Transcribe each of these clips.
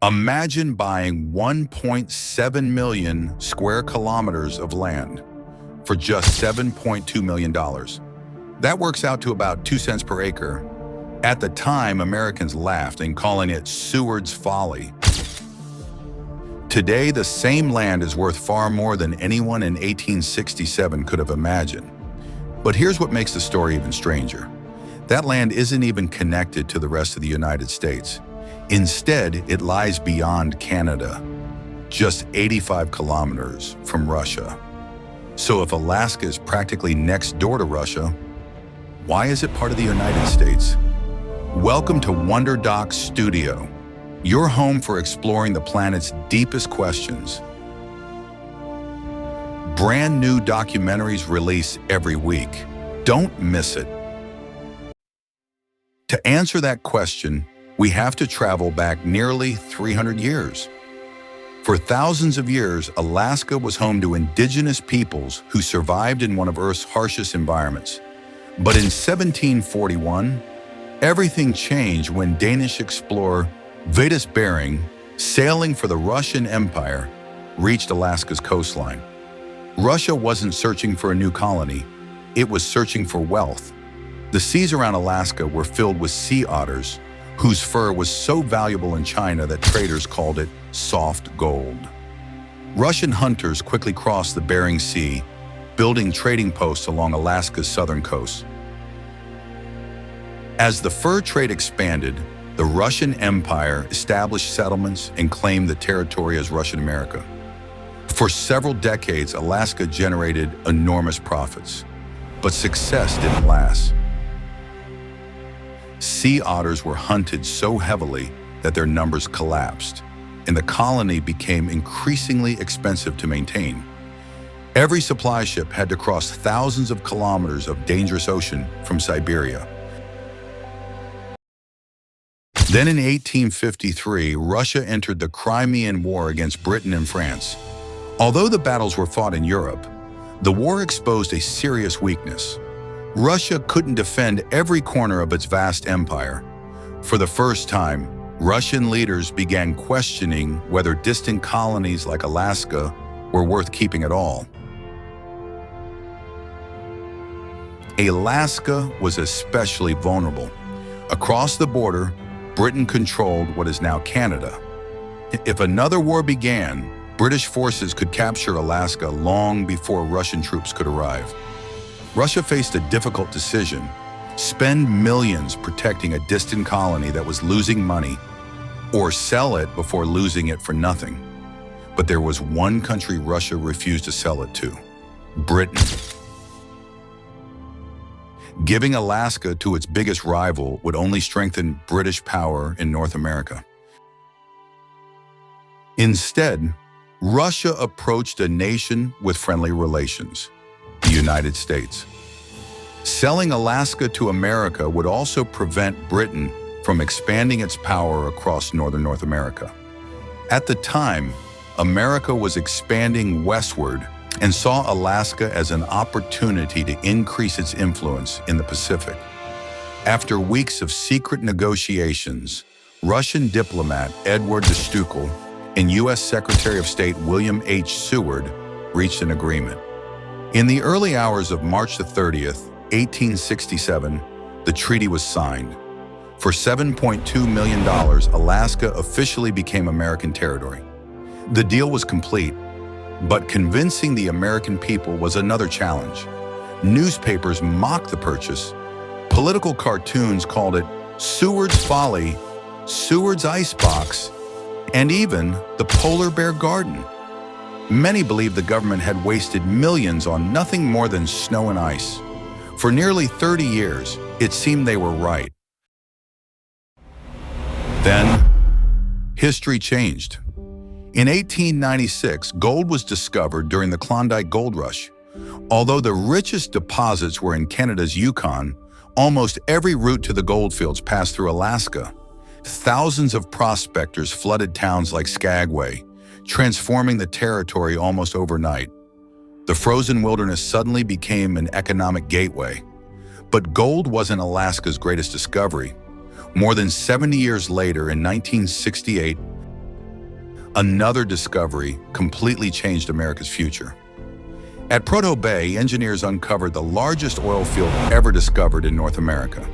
Imagine buying 1.7 million square kilometers of land for just $7.2 million. That works out to about 2 cents per acre. At the time, Americans laughed in calling it Seward's Folly. Today, the same land is worth far more than anyone in 1867 could have imagined. But here's what makes the story even stranger. That land isn't even connected to the rest of the United States. Instead, it lies beyond Canada, just 85 kilometers from Russia. So if Alaska is practically next door to Russia, why is it part of the United States? Welcome to WonderDocs Studio, your home for exploring the planet's deepest questions. Brand new documentaries release every week. Don't miss it. To answer that question, we have to travel back nearly 300 years. For thousands of years, Alaska was home to indigenous peoples who survived in one of Earth's harshest environments. But in 1741, everything changed when Danish explorer Bering, sailing for the Russian Empire, reached Alaska's coastline. Russia wasn't searching for a new colony, it was searching for wealth. The seas around Alaska were filled with sea otters, whose fur was so valuable in China that traders called it soft gold. Russian hunters quickly crossed the Bering Sea, building trading posts along Alaska's southern coast. As the fur trade expanded, the Russian Empire established settlements and claimed the territory as Russian America. For several decades, Alaska generated enormous profits, but success didn't last. Sea otters were hunted so heavily that their numbers collapsed, and the colony became increasingly expensive to maintain. Every supply ship had to cross thousands of kilometers of dangerous ocean from Siberia. Then in 1853, Russia entered the Crimean War against Britain and France. Although the battles were fought in Europe, the war exposed a serious weakness. Russia couldn't defend every corner of its vast empire. For the first time, Russian leaders began questioning whether distant colonies like Alaska were worth keeping at all. Alaska was especially vulnerable. Across the border, Britain controlled what is now Canada. If another war began, British forces could capture Alaska long before Russian troops could arrive. Russia faced a difficult decision: spend millions protecting a distant colony that was losing money, or sell it before losing it for nothing. But there was one country Russia refused to sell it to: Britain. Giving Alaska to its biggest rival would only strengthen British power in North America. Instead, Russia approached a nation with friendly relations: the United States. Selling Alaska to America would also prevent Britain from expanding its power across northern North America. At the time, America was expanding westward and saw Alaska as an opportunity to increase its influence in the Pacific. After weeks of secret negotiations, Russian diplomat Edward de Stuckel and U.S. Secretary of State William H. Seward reached an agreement. In the early hours of March 30th, 1867, the treaty was signed. For $7.2 million, Alaska officially became American territory. The deal was complete, but convincing the American people was another challenge. Newspapers mocked the purchase. Political cartoons called it Seward's Folly, Seward's Icebox, and even the Polar Bear Garden. Many believed the government had wasted millions on nothing more than snow and ice. For nearly 30 years, it seemed they were right. Then, history changed. In 1896, gold was discovered during the Klondike gold rush. Although the richest deposits were in Canada's Yukon, almost every route to the goldfields passed through Alaska. Thousands of prospectors flooded towns like Skagway, transforming the territory almost overnight. The frozen wilderness suddenly became an economic gateway. But gold wasn't Alaska's greatest discovery. More than 70 years later, in 1968, Another discovery completely changed America's future. At Prudhoe Bay, engineers uncovered the largest oil field ever discovered in North America.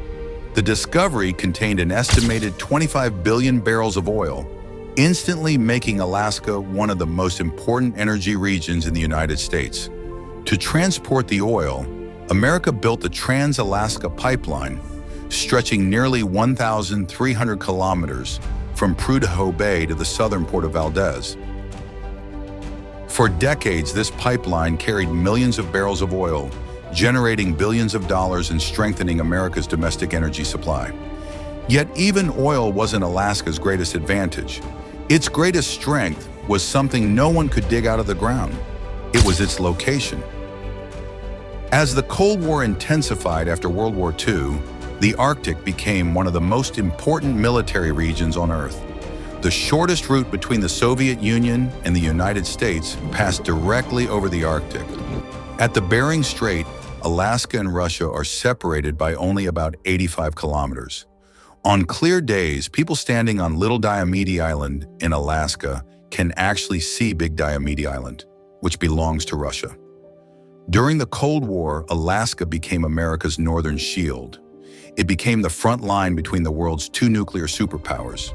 The discovery contained an estimated 25 billion barrels of oil, instantly making Alaska one of the most important energy regions in the United States. To transport the oil, America built the Trans-Alaska Pipeline, stretching nearly 1,300 kilometers from Prudhoe Bay to the southern port of Valdez. For decades, this pipeline carried millions of barrels of oil, generating billions of dollars and strengthening America's domestic energy supply. Yet even oil wasn't Alaska's greatest advantage. Its greatest strength was something no one could dig out of the ground. It was its location. As the Cold War intensified after World War II, the Arctic became one of the most important military regions on Earth. The shortest route between the Soviet Union and the United States passed directly over the Arctic. At the Bering Strait, Alaska and Russia are separated by only about 85 kilometers. On clear days, people standing on Little Diomede Island in Alaska can actually see Big Diomede Island, which belongs to Russia. During the Cold War, Alaska became America's northern shield. It became the front line between the world's two nuclear superpowers.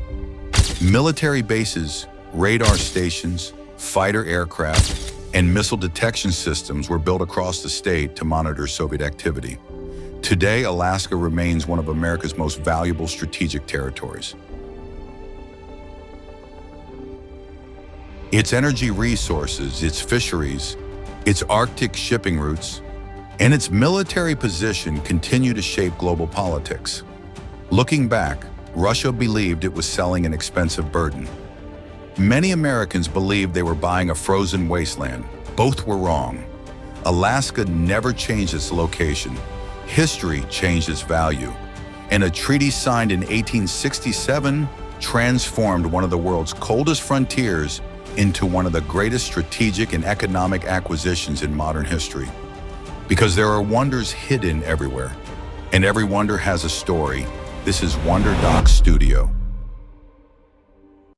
Military bases, radar stations, fighter aircraft, and missile detection systems were built across the state to monitor Soviet activity. Today, Alaska remains one of America's most valuable strategic territories. Its energy resources, its fisheries, its Arctic shipping routes, and its military position continue to shape global politics. Looking back, Russia believed it was selling an expensive burden. Many Americans believed they were buying a frozen wasteland. Both were wrong. Alaska never changed its location. History changed its value. And a treaty signed in 1867 transformed one of the world's coldest frontiers into one of the greatest strategic and economic acquisitions in modern history. Because there are wonders hidden everywhere, and every wonder has a story. This is WonderDocs Studio.